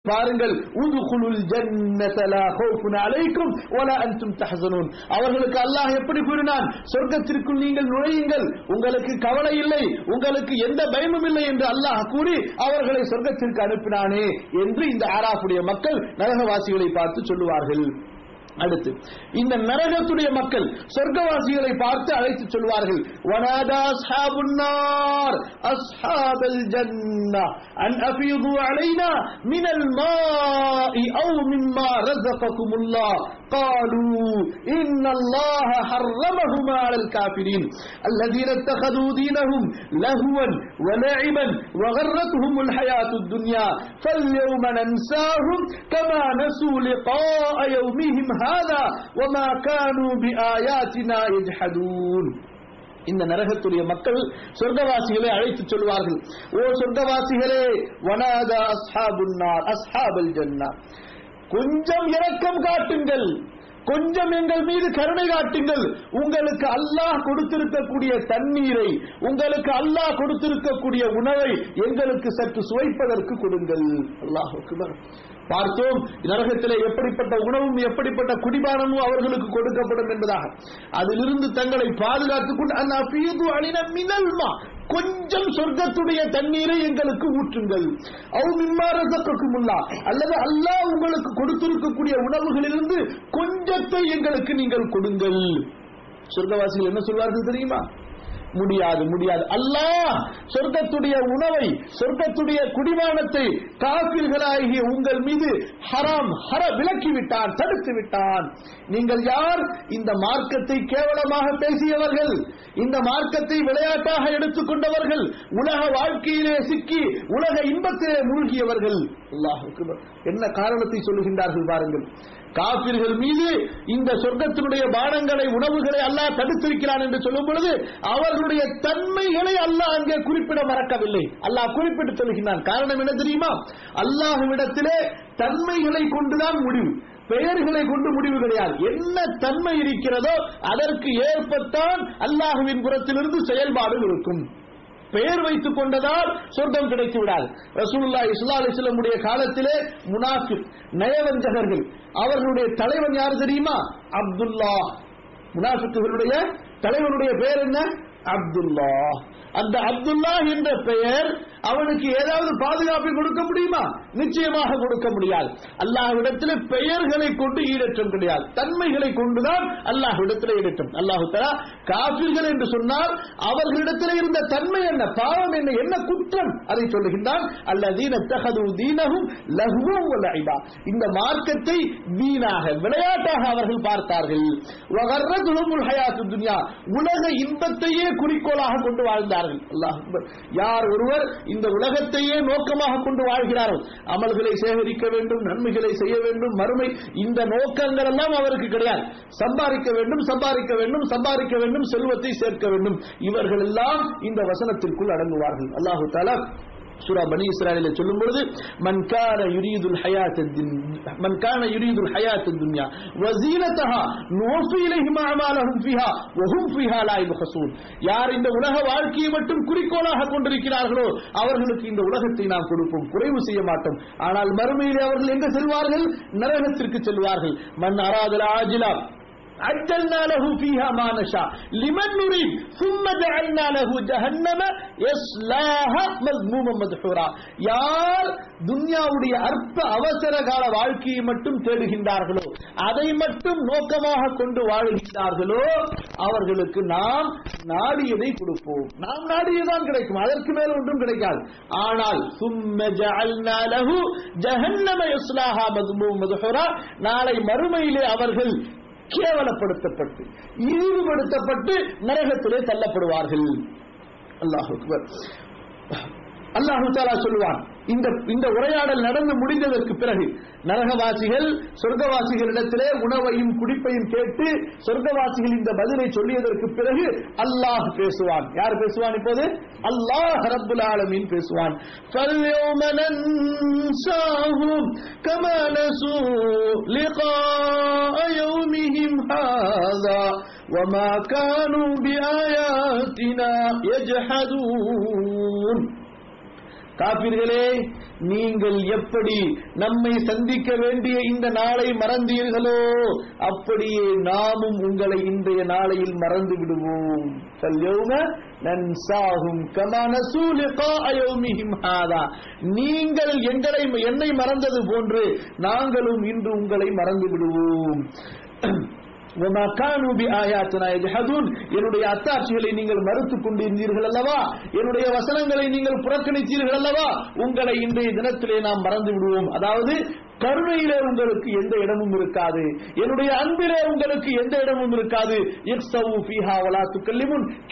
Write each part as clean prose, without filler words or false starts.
பாருங்கள், உதுகுலுல் ஜன்னத லா ஹௌஃபுன் அலைக்கும் வலா அன்தும் தஹ்ஸனூன். அவர்களுக்கு அல்லாஹ் எப்படி கூறினான்? சொர்க்கத்திற்குள் நீங்கள் நுழையுங்கள், உங்களுக்கு கவலை இல்லை, உங்களுக்கு எந்த பயமும் இல்லை என்று அல்லாஹ் கூறி அவர்களை சொர்க்கத்திற்கு அனுப்பினானே என்று இந்த ஆராஃபுடைய மக்கள் நரகவாசிகளை பார்த்து சொல்லுவார்கள். அடுத்து இந்த நரகத்துடைய மக்கள் சொர்க்கவாசிகளை பார்த்து அழைத்து சொல்வார்கள், வனாதா அஸ்ஹாபுன் நார் அஸ்ஹாபல் ஜன்னah அன் அஃபீது அலைனா மினல் மாஇ அவ் மிம்மா ரஸககுமுல்லாஹ் قالوا إن الله حرمهما على الكافرين الذين اتخذوا دينهم لهوا ولعبا وغرتهم الحياة الدنيا فاليوم ننساهم كما نسوا لقاء يومهم هذا وما كانوا بآياتنا يجحدون. இந்த நரகத்துடைய மக்கள் சொர்க்கவாசிகளை அழைத்து சொல்வார்கள், ஓ சொர்க்கவாசிகளே, வனாதா அஸ்ஹாபுன் நார் அஸ்ஹாபல் ஜன்னah, கொஞ்சம் இரக்கம் காட்டுங்கள், கொஞ்சம் எங்கள் மீது கருணை காட்டுங்கள், உங்களுக்கு அல்லாஹ் கொடுத்திருக்கக்கூடிய தண்ணீரை, உங்களுக்கு அல்லாஹ் கொடுத்திருக்கக்கூடிய உணவை எங்களுக்கு சற்று சுவைப்பதற்கு கொடுங்கள். அல்லாஹ் அக்பர். பார்த்தோம் நரகத்திலே எப்படிப்பட்ட உணவும் எப்படிப்பட்ட குடிபானமும் அவர்களுக்கு கொடுக்கப்படும் என்பதாக. அதிலிருந்து தங்களை பாதுகாத்துக் கொண்டு கொஞ்சம் சொர்க்கத்துடைய தண்ணீரை எங்களுக்கு ஊற்றுங்கள், அல்லது அல்லாஹ் உங்களுக்கு கொடுத்திருக்கக்கூடிய உணவுகளிலிருந்து கொஞ்சத்தை எங்களுக்கு நீங்கள் கொடுங்கள். சொர்க்கவாசிகள் என்ன சொல்வார்கள் தெரியுமா? முடியாது, முடியாது. அல்லாஹ் சொர்க்கத்துடைய உணவை, சொர்க்கத்துடைய குடிபானத்தை காஃபிர்களாகிய உங்கள் மீது ஹராம் விலக்கி விட்டான், தடுத்து விட்டான். நீங்கள் யார்? இந்த மார்க்கத்தை கேவலமாக பேசியவர்கள், இந்த மார்க்கத்தை விளையாட்டாக எடுத்துக்கொண்டவர்கள், உலக வாழ்க்கையிலே சிக்கி உலக இன்பத்திலே மூழ்கியவர்கள். அல்லாஹ் அக்பர். என்ன காரணத்தை சொல்லுகின்றார்கள் பாருங்கள். காபிர்கள் மீது இந்த சொர்க்கத்தினுடைய பானங்களை, உணவுகளை அல்லாஹ் தடுத்திருக்கிறான் என்று சொல்லும் பொழுது அவர்களுடைய தன்மைகளை அல்லாஹ் அங்கே குறிப்பிட மறக்கவில்லை. அல்லாஹ் குறிப்பிட்டு சொல்கிறான். காரணம் என்ன தெரியுமா? அல்லாஹ்விடத்திலே தன்மைகளை கொண்டுதான் முடிவு, பெயர்களை கொண்டு முடிவு கிடையாது. என்ன தன்மை இருக்கிறதோ அதற்கு ஏற்பத்தான் அல்லாஹ்வின் புறத்திலிருந்து செயல்பாடு இருக்கும். பெயர் வைத்துக் கொண்டதால் சொர்க்கம் கிடைத்து விடாது. ரசூலுல்லாஹி ஸல்லல்லாஹு அலைஹி வஸல்லம் உடைய காலத்திலே முனாஃபிக், நயவஞ்சகர்கள், அவர்களுடைய தலைவன் யார் தெரியுமா? அப்துல்லாஹ். முனாஃபிக்குகளுடைய தலைவனுடைய பெயர் என்ன? அப்துல்லாஹ். அந்த அப்துல்லாஹ் என்ற பெயர் அவனுக்கு ஏதாவது பாதுகாப்பை கொடுக்க முடியுமா? நிச்சயமாக கொடுக்க முடியாது. அல்லாஹ்விடத்தில் பெயர்களை கொண்டு ஈடேற்றம் கிடையாது, தன்மைகளை கொண்டுதான் அல்லாஹ்விடத்தில் ஈடேற்றம். அல்லாஹ் தஆலா காஃபிர்கள் என்று சொன்னால் அவர்களிடத்தில் இருந்த தன்மை என்ன, பாவம் என்ன, என்ன குற்றம், அதை சொல்லுகின்றான். அல்லதீன தஹது தீனஹும் லஹ்வன் வ லஇபா, இந்த மார்க்கத்தை வீணாக விளையாட்டாக அவர்கள் பார்த்தார்கள். வகர்ரதுஹுல் ஹயாத்துத் துன்யா, உலக இன்பத்தையே குறிக்கோளாக கொண்டு வாழ்ந்தார்கள். அல்லாஹ் அக்பர். யார் ஒருவர் இந்த உலகத்தையே நோக்கமாக கொண்டு வாழ்கிறார்கள், அமல்களை சேகரிக்க வேண்டும், நன்மைகளை செய்ய வேண்டும், மறுமை, இந்த நோக்கங்கள் எல்லாம் அவருக்கு கிடையாது. சம்பாதிக்க வேண்டும், சம்பாதிக்க வேண்டும், சம்பாதிக்க வேண்டும், செல்வத்தை சேர்க்க வேண்டும், இவர்கள் எல்லாம் இந்த வசனத்திற்குள் அடங்குவார்கள். அல்லாஹ் தஆலா சூரா பனி இஸ்ராயீல சொல்லும் பொழுது, மன் கான யுரீதுல் ஹயாத்தத் துன்யா வஸீனதஹா நுஃபி இலைஹிம் அமாலஹும் ஃபீஹா வஹும் ஃபீஹா லா யுஹஸூன், யார் இந்த உலக வாழ்க்கையை மட்டும் குறிக்கோளாக கொண்டிருக்கிறார்களோ அவர்களுக்கு இந்த உலகத்தை நாம் கொடுப்போம், குறைவு செய்ய மாட்டோம். ஆனால் மறுமையிலே அவர்கள் எங்க செல்வார்கள்? நரகத்திற்கு செல்வார்கள். மன் அராதல் ஆஜிலா عجلنا له فيها ما نشاء لمن نريد ثم جعلنا له جهنم يصلاها مذموما مدحورا, யார் துன்யாவுடைய அற்ப அவசர கால வாழ்க்கையை மட்டும் தேடுகின்றார்களோ, அதை மட்டும் நோக்கமாக கொண்டு வாழ்கின்றார்களோ அவர்களுக்கு நாம் நாடியதை கொடுப்போம். நாம் நாடியதான் கிடைக்கும், அதற்கு மேல் ஒன்றும் கிடைக்காது. ஆனால் ثم جعلنا له جهنم يصلاها مذموما مدحورا, நாளை மறுமையிலே அவர்கள் கேவலப்படுத்தப்பட்டு இழிவுபடுத்தப்பட்டு நரகத்திலே தள்ளப்படுவார்கள். அல்லாஹ் அக்பர். அல்லாஹ் தஆலா சொல்வான், இந்த உரையாடல் நடந்து முடிந்ததற்கு பிறகு நரகவாசிகள் சொர்க்கவாசிகளிடத்திலே உணவையும் குடிப்பையும் கேட்டு சொர்க்கவாசிகள் இந்த பதிலை சொல்லியதற்கு பிறகு அல்லாஹ் பேசுவான். யார் பேசுவான்? இப்போது அல்லாஹ் ரப்புல் ஆலமீன் பேசுவான். فَالْيَوْمَ نَنْسَاهُمْ كَمَا نَسُوا لِقَاءَ يَوْمِهِمْ هَذَا وَمَا كَانُوا بِآيَاتِنَا يَجْحَدُونَ. காபிர்களே, நீங்கள் எப்படி நம்மை சந்திக்க வேண்டிய இந்த நாளை மறந்தீர்களோ அப்படியே நாமும் உங்களை இன்றைய நாளையில் மறந்து விடுவோம். நீங்கள் என்னை மறந்தது போன்று நாங்களும் இன்று உங்களை மறந்து விடுவோம். என்னுடைய அத்தாட்சிகளை நீங்கள் மறுத்துக் கொண்டிருந்தீர்கள் அல்லவா, என்னுடைய வசனங்களை நீங்கள் புறக்கணித்தீர்கள் அல்லவா, உங்களை இன்றைய தினத்திலே நாம் மறந்து விடுவோம். அதாவது கருணையிலே உங்களுக்கு எந்த இடமும் இருக்காது, என்னுடைய அன்பிலே உங்களுக்கு எந்த இடமும் இருக்காது.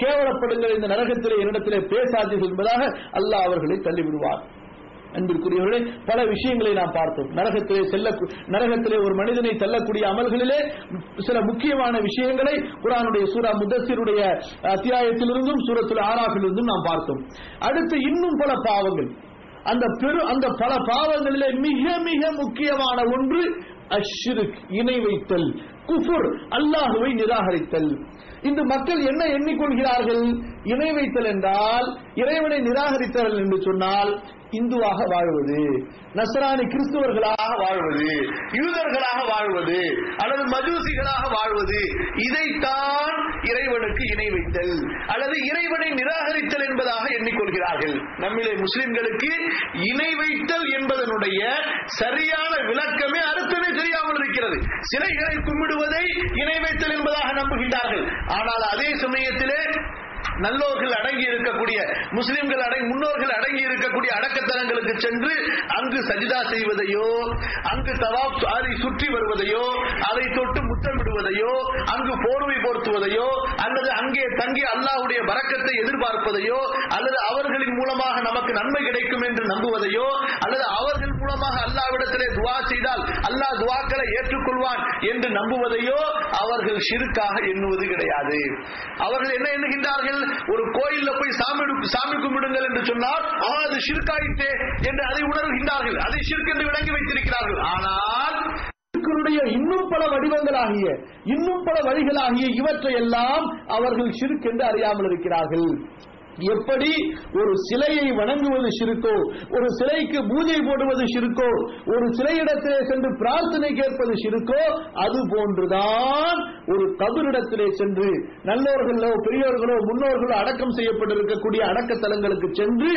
கேவலப்படுங்கள், இந்த நரகத்திலே என்னிடத்திலே பேசாதீர்கள் என்பதாக அல்லாஹ் அவர்களை தள்ளிவிடுவார். அன்பிற்குரியவர்களே, பல விஷயங்களை நாம் பார்த்தோம். நரகத்திலே ஒரு மனிதனை தள்ளக்கூடிய அமல்களிலே சில முக்கியமான விஷயங்களை குர்ஆனுடைய சூரா முத்தஸ்ஸிருடைய அத்தியாயத்திலிருந்தும் சூரத்துல் ஆராஃபிலிருந்தும் நாம் பார்த்தோம். அடுத்து இன்னும் பல பாவங்கள், அந்த பல பாவங்களிலே மிக மிக முக்கியமான ஒன்று அஷ்ஷிர்க், இணை வைத்தல், குஃபுர், அல்லாஹுவை நிராகரித்தல். இந்த மக்கள் என்ன எண்ணிக்கொள்கிறார்கள்? இணை வைத்தல் என்றால் இறைவனை நிராகரித்தல் என்று சொன்னால் இந்துவாக வாழ்வது, நஸ்ரானி கிறிஸ்துவர்களாக வாழ்வது, யூதர்களாக வாழ்வது அல்லது மஜூசிகளாக வாழ்வது, இதைத்தான் இறைவனுக்கு இணை வைத்தல் அல்லது இறைவனை நிராகரித்தல் என்பதாக எண்ணிக்கொள்கிறார்கள். நம்மிலே முஸ்லிம்களுக்கு இணை வைத்தல் என்பதனுடைய சரியான விளக்கமே அர்த்தமே தெரியாமல் இருக்கிறது. சிலைகளை கும்பிடுவதை இணை வைத்தல் என்பதாக நம்புகின்றார்கள். ஆனால் அதே சமயத்திலே நல்லோர்கள் அடங்கி இருக்கக்கூடிய முஸ்லிம்கள் முன்னோர்கள் அடங்கி இருக்கக்கூடிய அடக்கத்தலங்களுக்கு சென்று அங்கு சஜிதா செய்வதையோ, அங்கு தவாப் சுற்றி வருவதையோ, அதை தொட்டு முத்தமிடுவதையோ, அங்கு போர்வை போர்த்துவதையோ, அல்லது அங்கே தங்கி அல்லாஹ்வுடைய பரக்கத்தை எதிர்பார்ப்பதையோ, அல்லது அவர்களின் மூலமாக நமக்கு நன்மை கிடைக்கும் என்று நம்புவதையோ, அல்லது அவர்கள் மூலமாக அல்லாஹ்விடத்திலே துஆ செய்தால் அல்லாஹ் துஆக்களை ஏற்றுக்கொள்வான் என்று நம்புவதையோ அவர்கள் ஷிர்காக எண்ணுவது கிடையாது. அவர்கள் என்ன எண்ணுகின்றார்கள்? ஒரு கோயில்ல போய் சாமி கும்பிடுங்கள் என்று சொன்னால் அது ஷிர்காயிட்டே என்று அதை உணர்கின்றார்கள், அதை ஷிர்க் என்று விளங்கி வைத்திருக்கிறார்கள். ஆனால் இன்னும் பல வடிவங்களாகிய இன்னும் பல வழிகளாகிய இவற்றையெல்லாம் அவர்கள் ஷிர்க் என்று அறியாமல் இருக்கிறார்கள். எப்படி ஒரு சிலையை வணங்குவது ஷிர்கோ, ஒரு சிலைக்கு பூஜை போடுவது ஷிர்கோ, ஒரு சிலையிடத்திலே சென்று பிரார்த்தனை கேட்பது ஷிர்கோ, அது போன்றுதான் ஒரு கபரிடத்திலே சென்று நல்லோர்களோ பெரியோர்களோ முன்னோர்களோ அடக்கம் செய்யப்பட்டிருக்கக்கூடிய அடக்கத்தலங்களுக்கு சென்று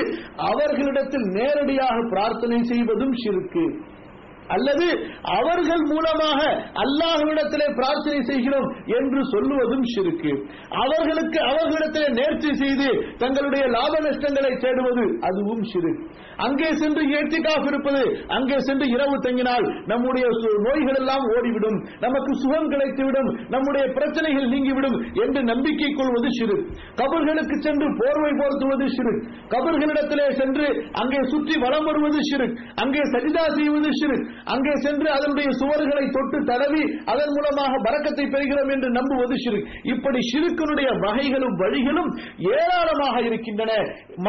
அவர்களிடத்தில் நேரடியாக பிரார்த்தனை செய்வதும் ஷிர்கு. அல்லது அவர்கள் மூலமாக அல்லாஹ்விடத்திலே பிரார்த்தனை செய்கிறோம் என்று சொல்லுவதும் ஷிர்கு. அவர்களிடத்திலே நேர்ச்சி செய்து தங்களுடைய லாப நஷ்டங்களை தேடுவது அதுவும் ஷிர்க். அங்கே சென்று இஅ்திகாஃப் இருப்பது, அங்கே சென்று இரவு தங்கினால் நம்முடைய நோய்கள் எல்லாம் ஓடிவிடும், நமக்கு சுகம் கிடைத்துவிடும், நம்முடைய பிரச்சனைகள் நீங்கிவிடும் என்று நம்பிக்கை கொள்வது ஷிர்க். கபர்களுக்கு சென்று போர்வை போர்த்துவது ஷிர்க். கபர்களிடத்திலே சென்று அங்கே சுற்றி வலம் வருவது ஷிர்க். அங்கே சஜிதா செய்வது ஷிர்க். அங்கே சென்று அதனுடைய சுவர்களை தொட்டு தடவி அதன் மூலமாக பரக்கத்தை பெறுகிறோம் என்று நம்புவது ஷிர்க். இப்படி ஷிர்க்கினுடைய வகைகளும் வழிகளும் ஏராளமாக இருக்கின்றன.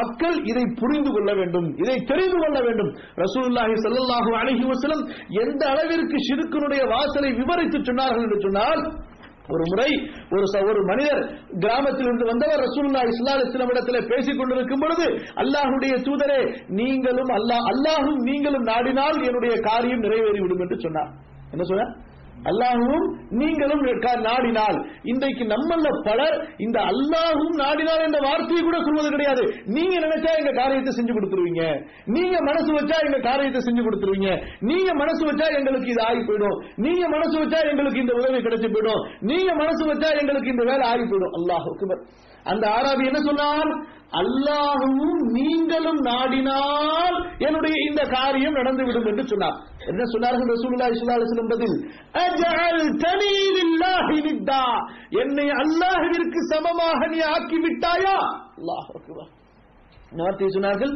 மக்கள் இதை புரிந்து கொள்ள வேண்டும், இதை தெரிந்து கொள்ள வேண்டும். ரசூலுல்லாஹி ஸல்லல்லாஹு அலைஹி வஸல்லம் எந்த அளவிற்கு ஷிர்க்கினுடைய வாசலை விவரித்து சொன்னார்கள் என்று சொன்னால், ஒரு முறை ஒரு மனிதர் கிராமத்திலிருந்து வந்தவர் ரசூலுல்லாஹி ஸல்லல்லாஹு அலைஹி வஸல்லம் இடத்திலே பேசிக் கொண்டிருக்கும் பொழுது, அல்லாஹ்வுடைய தூதரே, நீங்களும் அல்லாஹ்வும் நீங்களும் நாடினால் என்னுடைய காரியம் நிறைவேறிவிடும் என்று சொன்னார். என்ன சொன்னார்? அல்லாஹ்வும் நீங்களும் நாடினால். இன்றைக்கு நம்மள பலர் இந்த அல்லாஹ்வும் நாடினால் என்ற வார்த்தையை கூட சொல்வது கிடையாது. நீங்க நினைச்சா எங்க காரியத்தை செஞ்சு கொடுத்துருவீங்க, நீங்க மனசு வச்சா எங்க காரியத்தை செஞ்சு கொடுத்துருவீங்க, நீங்க மனசு வச்சா எங்களுக்கு இது ஆகி போயிடும், நீங்க மனசு வச்சா எங்களுக்கு இந்த உதவி கிடைச்சு போயிடும், நீங்க மனசு வச்சா எங்களுக்கு இந்த வேலை ஆகி போயிடும். அல்லாஹ் அக்பர். அந்த ஆராபி என்ன சொன்னார்? அல்லாஹ்வும் நீங்களும் நாடினால் என்னுடைய இந்த காரியம் நடந்துவிடும் என்று சொன்னார். என்ன சொன்னார்கள் ரசூலுல்லாஹி ஸல்லல்லாஹு அலைஹி வஸல்லம் பதில்? அஜஅல்தனி லில்லாஹி நித்தா, என்னை அல்லாஹ்விற்கு சமமாக நீ ஆக்கி விட்டாயா? அல்லாஹ் அக்பர். வார்த்தை சொன்னார்கள்,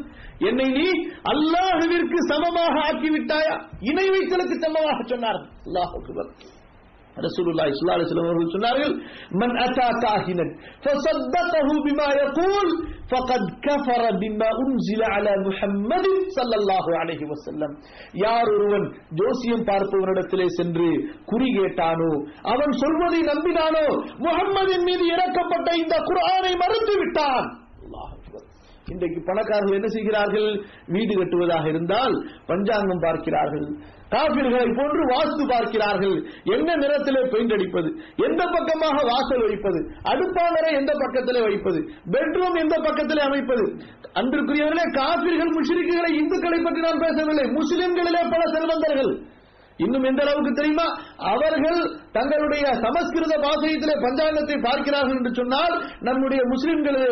என்னை நீ அல்லாஹ்விற்கு சமமாக ஆக்கி விட்டாயா? இணை வைத்தலுக்கு சமமாக சொன்னார்கள். அல்லாஹ் அக்பர். ரசூலுல்லாஹி ஸல்லல்லாஹு அலைஹி வஸல்லம் அவர்கள் சொன்னார்கள், மன் அத்தா காஹினன் ஃபஸத்தகஹு பிமா யகூல் ஃபகத் கஃபர பிமா உன்ஸில அலா முஹம்மதின் ஸல்லல்லாஹு அலைஹி வஸல்லம். யார் ஒருவன் ஜோசியம் பார்ப்பவனிடத்திலே சென்று குறி கேட்டானோ, அவன் சொல்வதை நம்பினானோ, முஹம்மதின் மீது இறக்கப்பட்ட இந்த குர்ஆனை மறுத்து விட்டான். அல்லாஹ் அக்பர். இன்றைக்கு பணக்காரர்கள் என்ன செய்கிறார்கள்? வீடு கட்டுவதாக இருந்தால் பஞ்சாங்கம் பார்க்கிறார்கள். காபிர்களை போன்று வாஸ்து பார்க்கிறார்கள். என்ன நிறத்திலே பெயிண்ட் அடிப்பது, எந்த பக்கமாக வாசல் வைப்பது, அடுப்பாங்கரை எந்த பக்கத்திலே வைப்பது, பெட்ரூம் எந்த பக்கத்திலே அமைப்பது. அன்றுக்குரியவர்களே, காபிர்கள் முஷ்ரிக்குகளை இந்துக்களை பற்றி நான் பேசவில்லை. முஸ்லிம்களிலே பல செல்வந்தர்கள் இன்னும் எந்த அளவுக்கு தெரியுமா? அவர்கள் தங்களுடைய சமஸ்கிருத பாஷையிலே பஞ்சாங்கத்தை பார்க்கிறார்கள் என்று சொன்னால் நம்முடைய முஸ்லிம்களிலே